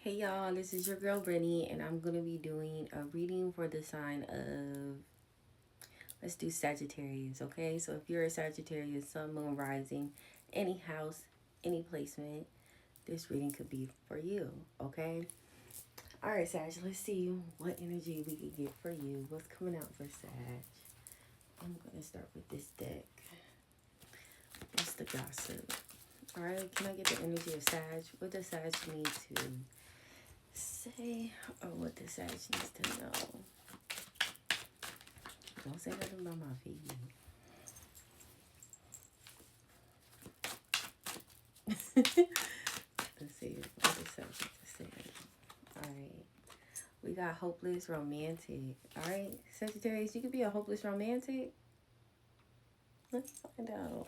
Hey y'all, this is your girl Rennie, and I'm gonna be doing a reading for the sign of, let's do Sagittarius, okay? So if you're a Sagittarius, Sun, Moon, Rising, any house, any placement, this reading could be for you, okay? All right, Sag, let's see what energy we could get for you. What's coming out for Sag? I'm gonna start with this deck. It's the gossip. All right, can I get the energy of Sag? What does Sag need to say, or what the Sag needs to know? Don't say nothing about my feet. Let's see what the Sag needs to say. Alright. We got hopeless romantic. Alright, Sagittarius, you could be a hopeless romantic. Let's find out.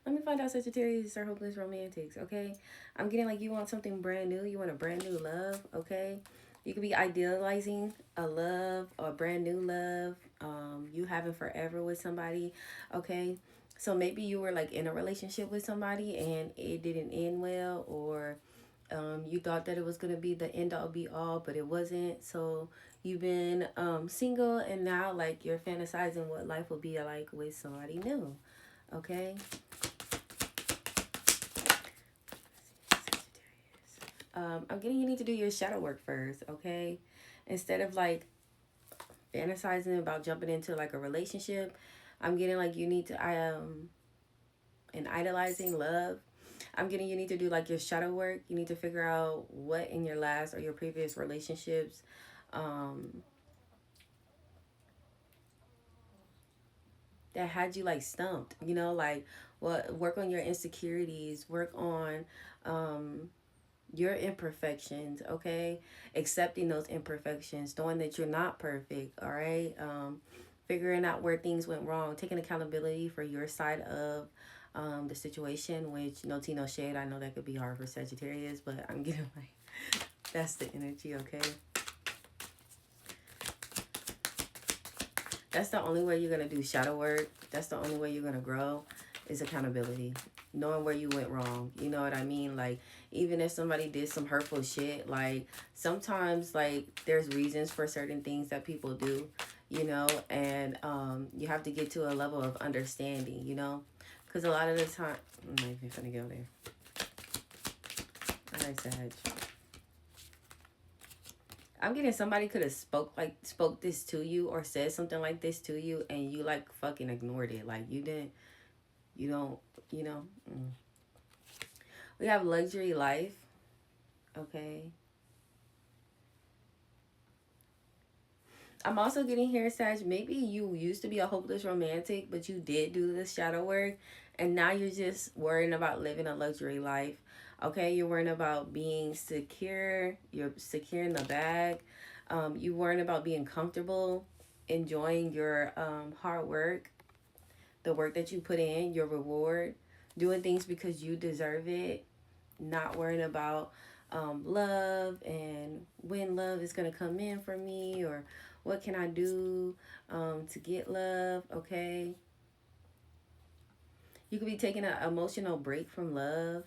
Let me find out, Sagittarius are hopeless romantics, okay? I'm getting like you want something brand new. You want a brand new love, okay? You could be idealizing a love, a brand new love, you having forever with somebody, okay? So maybe you were like in a relationship with somebody and it didn't end well, or you thought that it was going to be the end all be all, but it wasn't. So you've been single, and now like you're fantasizing what life will be like with somebody new, okay? I'm getting you need to do your shadow work first, okay? Instead of like fantasizing about jumping into like a relationship, I'm getting like you need to and idolizing love. I'm getting you need to do like your shadow work. You need to figure out what in your last or your previous relationships that had you like stumped, you know, like what, work on your insecurities, work on your imperfections, okay? Accepting those imperfections, knowing that you're not perfect, all right? Figuring out where things went wrong, taking accountability for your side of the situation, which no tea, no shade. I know that could be hard for Sagittarius, but I'm getting like, that's the energy, okay? That's the only way you're going to do shadow work. That's the only way you're going to grow is accountability. Knowing where you went wrong. You know what I mean? Like, even if somebody did some hurtful shit, like, sometimes, like, there's reasons for certain things that people do, you know, and you have to get to a level of understanding, you know? Because a lot of the time, I'm not even going to go there. All right, Sag. I'm getting somebody could have spoke this to you or said something like this to you, and you like fucking ignored it. Like you didn't, you don't, you know. We have luxury life, okay. I'm also getting here, Sag. Maybe you used to be a hopeless romantic, but you did do the shadow work, and now you're just worrying about living a luxury life. Okay, you're worrying about being secure. You're secure in the bag. You're worrying about being comfortable, enjoying your hard work, the work that you put in, your reward, doing things because you deserve it, not worrying about love and when love is going to come in for me, or what can I do to get love, okay? You could be taking an emotional break from love.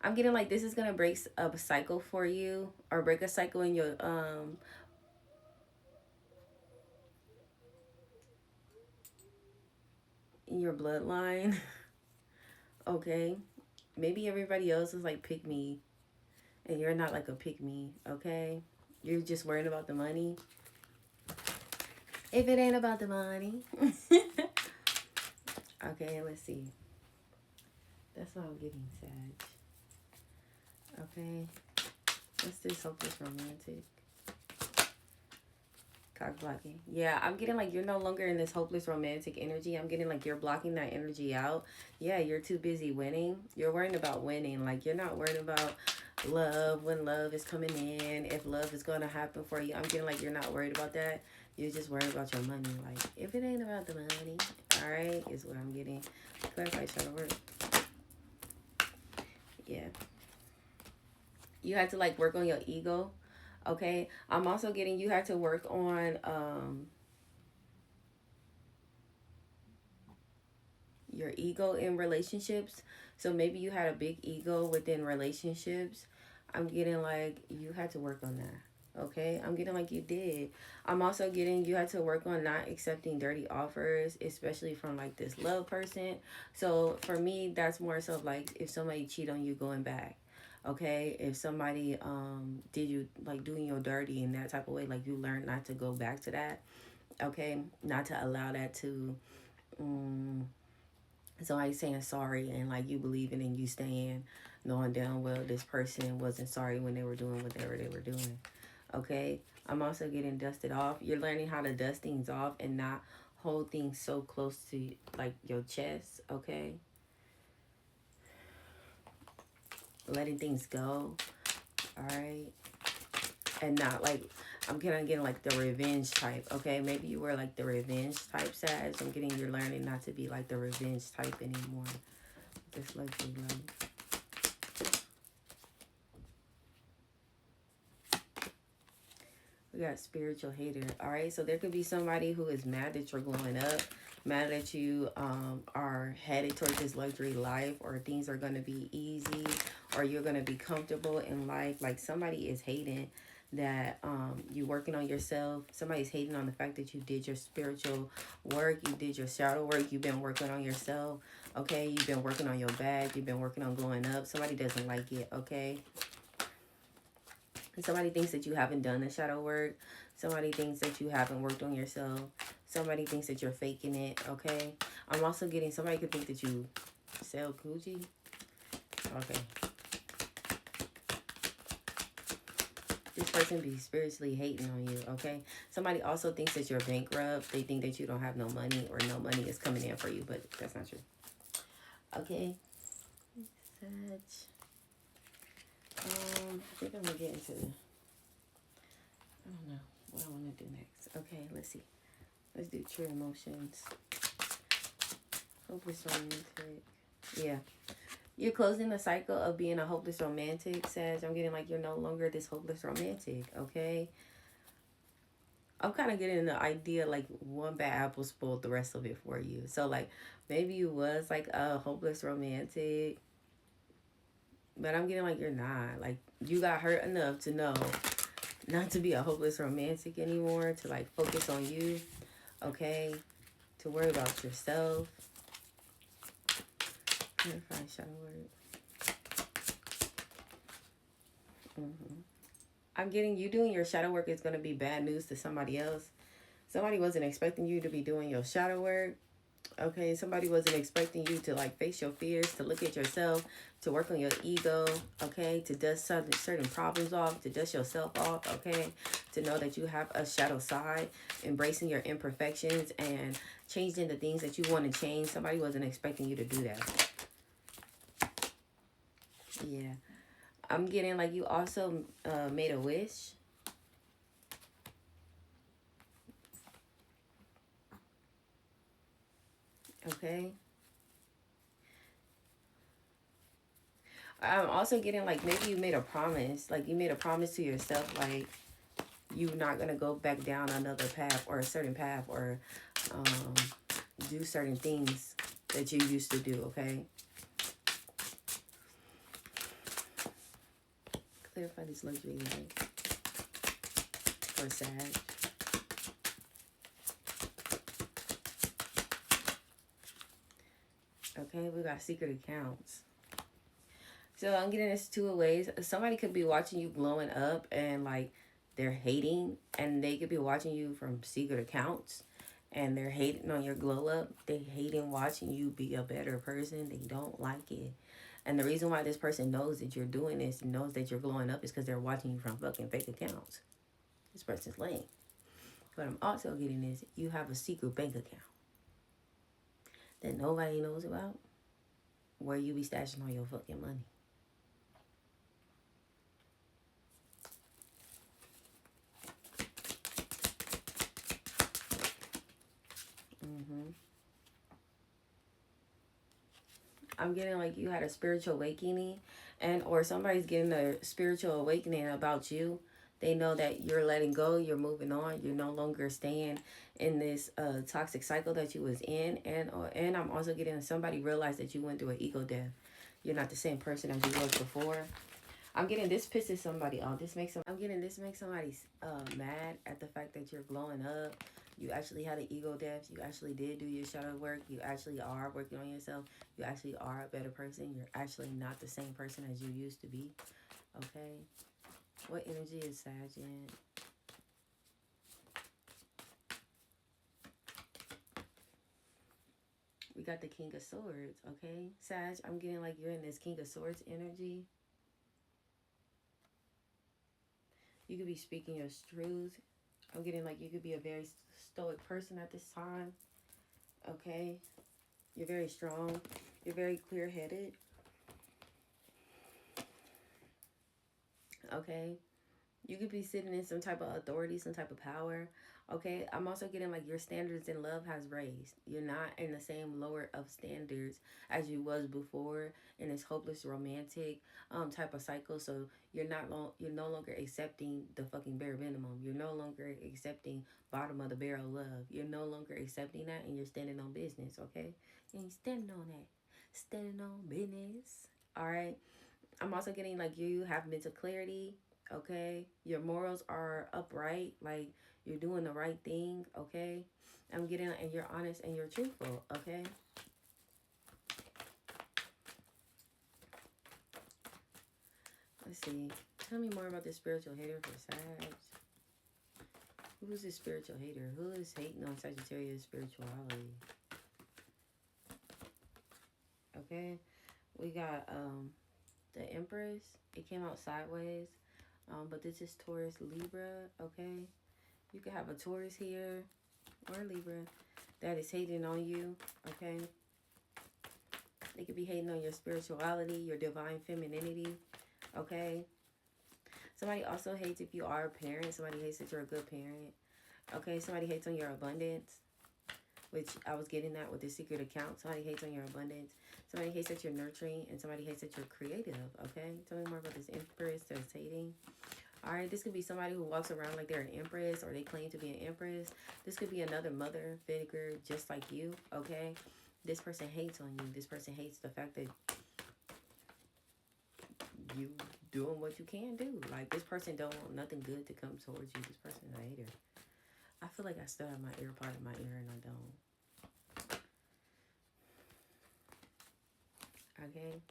I'm getting like this is going to break a cycle for you, or break a cycle in your bloodline. Okay, maybe everybody else is like pick me and you're not like a pick me, okay? You're just worrying about the money. If it ain't about the money. Okay, let's see. That's what I'm getting, Sag. Okay. What's this hopeless romantic? Cock blocking. Yeah, I'm getting like you're no longer in this hopeless romantic energy. I'm getting like you're blocking that energy out. Yeah, you're too busy winning. You're worrying about winning. Like you're not worried about love, when love is coming in, if love is going to happen for you. I'm getting like you're not worried about that. You're just worried about your money. Like, if it ain't about the money, all right, is what I'm getting. Clarify, shadow work. Yeah. You have to like work on your ego. Okay. I'm also getting you have to work on your ego in relationships. So maybe you had a big ego within relationships. I'm getting like you had to work on that. Okay, I'm getting like you did. I'm also getting you had to work on not accepting dirty offers, especially from like this love person. So for me, that's more so like if somebody cheat on you, going back. Okay, if somebody did you like doing your dirty in that type of way, like you learn not to go back to that. Okay, not to allow that to um, somebody saying sorry and like you believing and you staying knowing damn well this person wasn't sorry when they were doing whatever they were doing. Okay, I'm also getting dusted off. You're learning how to dust things off and not hold things so close to like your chest. Okay, letting things go. All right, and not like I'm kind of getting like the revenge type. Okay, maybe you were like the revenge type, Sag. I'm getting you're learning not to be like the revenge type anymore. This luxury love. We got spiritual hater. All right, so there could be somebody who is mad that you're glowing up, mad that you are headed towards this luxury life, or things are going to be easy, or you're going to be comfortable in life. Like somebody is hating that you working on yourself. Somebody's hating on the fact that you did your spiritual work, you did your shadow work, you've been working on yourself. Okay, you've been working on your bag, you've been working on glowing up. Somebody doesn't like it. Okay. Somebody thinks that you haven't done the shadow work. Somebody thinks that you haven't worked on yourself. Somebody thinks that you're faking it, okay? I'm also getting, somebody could think that you sell Gucci. Okay. This person be spiritually hating on you, okay? Somebody also thinks that you're bankrupt. They think that you don't have no money or no money is coming in for you, but that's not true. Okay. Sag. I think I'm gonna get into I don't know what I want to do next. Okay, let's see. Let's do true emotions. Hopeless romantic. Yeah. You're closing the cycle of being a hopeless romantic, Sag. I'm getting like you're no longer this hopeless romantic, okay? I'm kind of getting the idea like one bad apple spoiled the rest of it for you. So like maybe you was like a hopeless romantic, but I'm getting like you're not. Like you got hurt enough to know not to be a hopeless romantic anymore, to like focus on you, okay? To worry about yourself. Clarify shadow word. I'm getting you doing your shadow work is going to be bad news to somebody else. Somebody wasn't expecting you to be doing your shadow work. Okay, somebody wasn't expecting you to like face your fears, to look at yourself, to work on your ego, okay, to dust certain problems off, to dust yourself off, okay, to know that you have a shadow side, embracing your imperfections and changing the things that you want to change. Somebody wasn't expecting you to do that. Yeah. I'm getting like you also made a wish. Okay. I'm also getting like maybe you made a promise. Like you made a promise to yourself like you're not going to go back down another path or a certain path or do certain things that you used to do, okay? Clarify this luxury life for Sag. Okay, we got secret accounts. So I'm getting this two ways. Somebody could be watching you glowing up and like they're hating, and they could be watching you from secret accounts and they're hating on your glow up. They hating watching you be a better person. They don't like it. And the reason why this person knows that you're doing this and knows that you're glowing up is because they're watching you from fucking fake accounts. This person's lame. What I'm also getting is you have a secret bank account that nobody knows about where you be stashing all your fucking money. I'm getting like you had a spiritual awakening, and or somebody's getting a spiritual awakening about you. They know that you're letting go, you're moving on, you're no longer staying in this toxic cycle that you was in, and I'm also getting somebody realize that you went through an ego death. You're not the same person as you was before. I'm getting this pisses somebody off. I'm getting this makes somebody mad at the fact that you're glowing up. You actually had an ego death. You actually did do your shadow work. You actually are working on yourself. You actually are a better person. You're actually not the same person as you used to be. Okay? What energy is Sag in? We got the King of Swords, okay? Sag, I'm getting like you're in this King of Swords energy. You could be speaking your truth. I'm getting like you could be a very stoic person at this time, okay? You're very strong. You're very clear-headed, okay? You could be sitting in some type of authority, some type of power. Okay, I'm also getting like your standards in love has raised. You're not in the same lower of standards as you was before in this hopeless romantic type of cycle. So you're you're no longer accepting the fucking bare minimum. You're no longer accepting bottom of the barrel love. You're no longer accepting that, and you're standing on business. Okay, you ain't standing on that. Standing on business. All right. I'm also getting like you have mental clarity. Okay, your morals are upright, like you're doing the right thing. Okay, I'm getting, and you're honest and you're truthful. Okay, let's see, tell me more about this spiritual hater for Sag. Who's this spiritual hater? Who is hating on Sagittarius spirituality? Okay, we got the Empress. It came out sideways, but this is Taurus Libra. Okay, you could have a Taurus here or Libra that is hating on you, okay? They could be hating on your spirituality, your divine femininity, okay? Somebody also hates if you are a parent. Somebody hates that you're a good parent, okay? Somebody hates on your abundance, which I was getting that with the secret account. Somebody hates on your abundance. Somebody hates that you're nurturing, and somebody hates that you're creative, okay? Tell me more about this Empress that's hating. All right, this could be somebody who walks around like they're an empress or they claim to be an empress. This could be another mother figure just like you, okay? This person hates on you. This person hates the fact that you doing what you can do. Like, this person don't want nothing good to come towards you. This person is a hater. I feel like I still have my AirPod in my ear and I don't. Okay.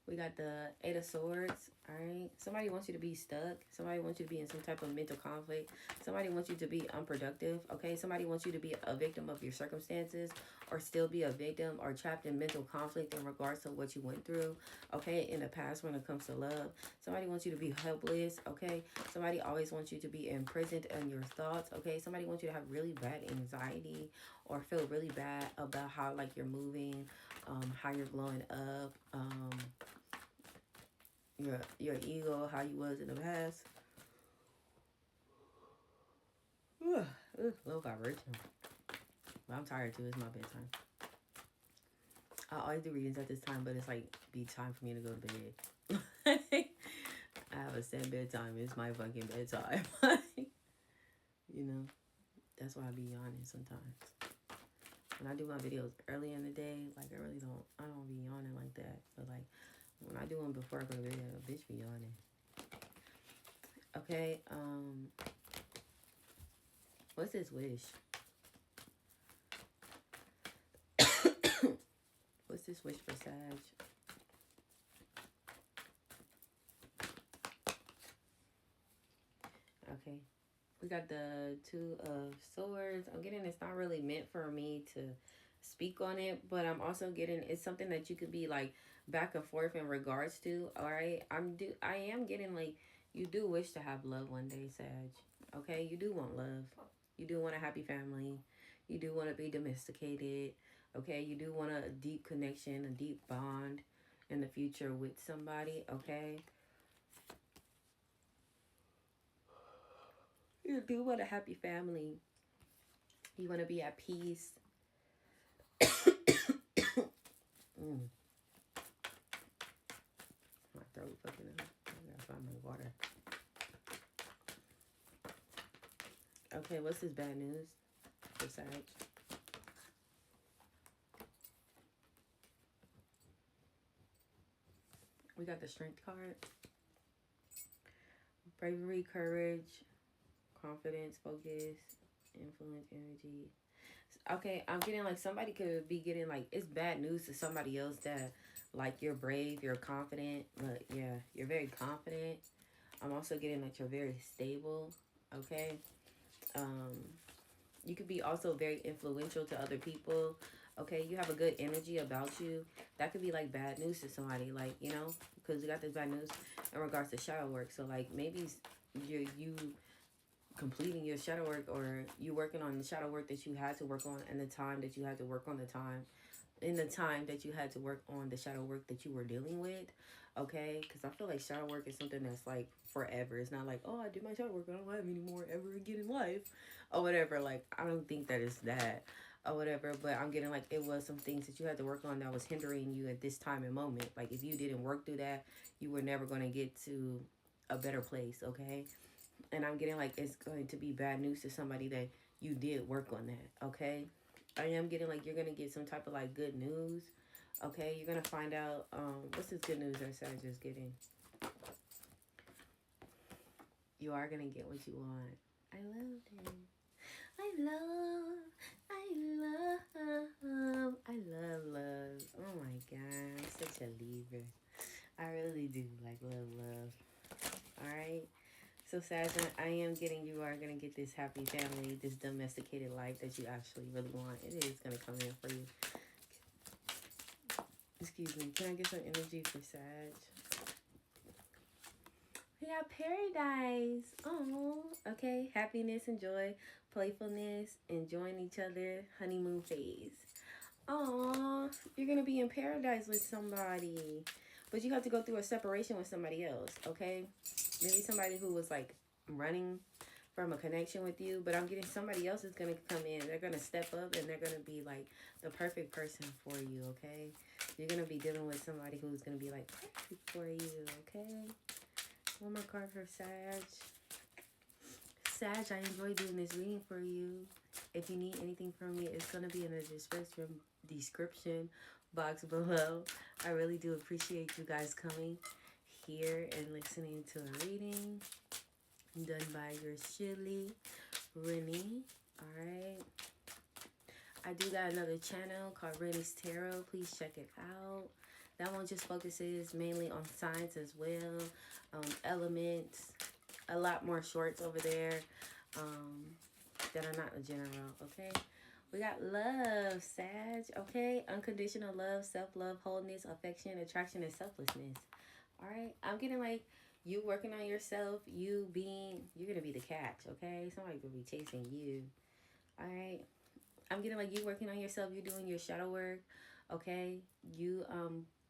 We got the Eight of Swords, all right? Somebody wants you to be stuck. Somebody wants you to be in some type of mental conflict. Somebody wants you to be unproductive, okay? Somebody wants you to be a victim of your circumstances or still be a victim or trapped in mental conflict in regards to what you went through, okay, in the past when it comes to love. Somebody wants you to be helpless, okay? Somebody always wants you to be imprisoned in your thoughts, okay? Somebody wants you to have really bad anxiety or feel really bad about how, like, you're moving, how you're glowing up, your ego, how you was in the past. Low vibration. But I'm tired too. It's my bedtime. I always do readings at this time, but it's like be time for me to go to bed. I have a set bedtime. It's my fucking bedtime. You know, that's why I be yawning sometimes. When I do my videos early in the day, like I don't be yawning like that. But like when I do them before I go to bed, a bitch be yawning. Okay, what's this wish? What's this wish for Sag? Okay, we got the Two of Swords. I'm getting it's not really meant for me to speak on it, but I'm also getting it's something that you could be like back and forth in regards to. All right, I am getting like you do wish to have love one day, Sag. Okay, you do want love. You do want a happy family. You do want to be domesticated. Okay, you do want a deep connection, a deep bond in the future with somebody. Okay, you do want a happy family. You want to be at peace. My throat fucking up. I gotta find my water. Okay, what's this bad news for Sag? We got the Strength card. Bravery, courage, confidence, focus, influence, energy. Okay, I'm getting like somebody could be getting like it's bad news to somebody else that like you're brave, you're confident, but yeah, you're very confident. I'm also getting that you're very stable. Okay. Um, you could be also very influential to other people. Okay, you have a good energy about you. That could be like bad news to somebody, like, you know, because you got this bad news in regards to shadow work. So like maybe you completing your shadow work, or you working on the shadow work that you had to work on, and the time that you had to work on the time in the time that you had to work on the shadow work that you were dealing with. Okay, because I feel like shadow work is something that's like forever. It's not like, oh, I did my shadow work, I don't have any more ever again in life or whatever. Like, I don't think that is that or whatever, but I'm getting like it was some things that you had to work on that was hindering you at this time and moment. Like, if you didn't work through that, you were never going to get to a better place. Okay, and I'm getting like it's going to be bad news to somebody that you did work on that. Okay, I am getting like you're gonna get some type of like good news. Okay, you're gonna find out what's this good news that Sag is getting. You are gonna get what you want. I love it. I love. Oh my god, I'm such a Libra. I really do like love. Alright. So Sag, I am getting you are gonna get this happy family, this domesticated life that you actually really want. It is gonna come in for you. Excuse me. Can I get some energy for Sag? We got paradise. Oh, okay. Happiness and joy, playfulness, enjoying each other, honeymoon phase. Oh, you're gonna be in paradise with somebody, but you have to go through a separation with somebody else. Okay, maybe somebody who was like running from a connection with you, but I'm getting somebody else is gonna come in. They're gonna step up and they're gonna be like the perfect person for you. Okay, you're gonna be dealing with somebody who's gonna be like perfect for you. Okay. One more card for Sag. Sag, I enjoy doing this reading for you. If you need anything from me, it's going to be in the description box below. I really do appreciate you guys coming here and listening to a reading done by yours truly, Rennie. Alright. I do got another channel called Rennie's Tarot. Please check it out. That one just focuses mainly on signs as well, elements, a lot more shorts over there that are not the general, okay? We got love, Sag, okay? Unconditional love, self-love, wholeness, affection, attraction, and selflessness. All right? I'm getting like you working on yourself, you're going to be the catch, okay? Somebody's going to be chasing you. All right? I'm getting like you working on yourself, you're doing your shadow work, okay? You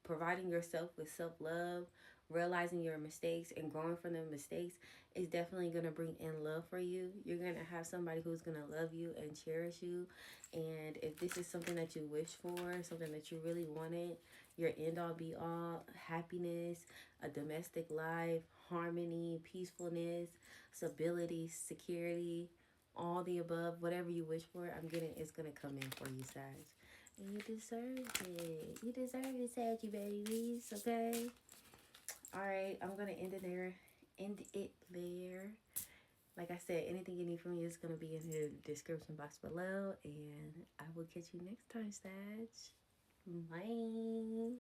providing yourself with self-love, realizing your mistakes and growing from the mistakes is definitely going to bring in love for you. You're going to have somebody who's going to love you and cherish you. And if this is something that you wish for, something that you really wanted, your end all be all, happiness, a domestic life, harmony, peacefulness, stability, security, all the above, whatever you wish for, I'm getting it's going to come in for you, Sag. And you deserve it. You deserve it, Saggy babies, okay? Alright, I'm going to end it there. Like I said, anything you need from me is going to be in the description box below. And I will catch you next time, Sag. Bye.